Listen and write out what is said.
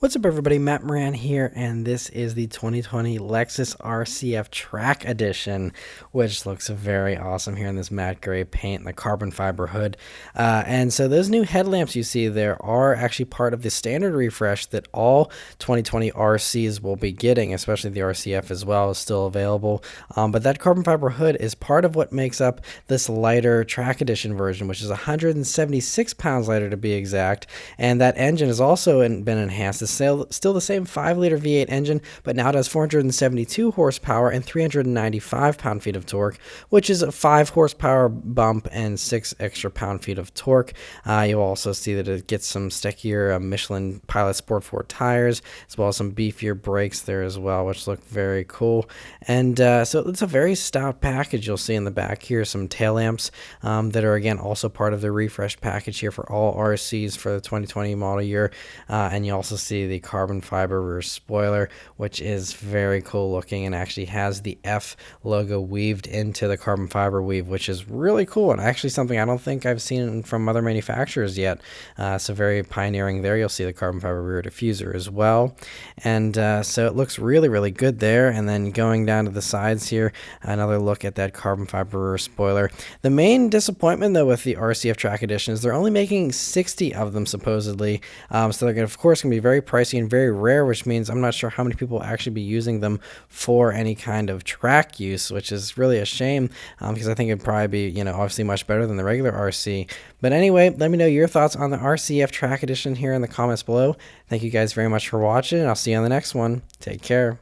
What's up, everybody? Matt Moran here, and this is the 2020 Lexus RCF Track Edition, which looks very awesome here in this matte gray paint and the carbon fiber hood. And so those new headlamps you see there are actually part of the standard refresh that all 2020 RCs will be getting, especially the RCF as well is still available. But that carbon fiber hood is part of what makes up this lighter Track Edition version, which is 176 pounds lighter to be exact. And that engine has also been enhanced. It's still the same 5-liter V8 engine, but now it has 472 horsepower and 395 pound-feet of torque, which is a 5 horsepower bump and 6 extra pound-feet of torque. You'll also see that it gets some stickier Michelin Pilot Sport 4 tires, as well as some beefier brakes there as well, which look very cool. And so it's a very stout package. You'll see in the back here some tail lamps that are, again, also part of the refresh package here for all RCs for the 2020 model year. And you also see the carbon fiber rear spoiler, which is very cool looking and actually has the F logo weaved into the carbon fiber weave, which is really cool and actually something I don't think I've seen from other manufacturers yet. So very pioneering there. You'll see the carbon fiber rear diffuser as well. And so it looks really, really good there. And then going down to the sides here, another look at that carbon fiber rear spoiler. The main disappointment, though, with the RCF Track Edition is they're only making 60 of them, supposedly. So they're, of course, going to be very pricey and very rare, which means I'm not sure how many people will actually be using them for any kind of track use, which is really a shame because I think it'd probably be, obviously much better than the regular RC. But anyway, let me know your thoughts on the RCF Track Edition here in the comments below. Thank you guys very much for watching, and I'll see you on the next one. Take care.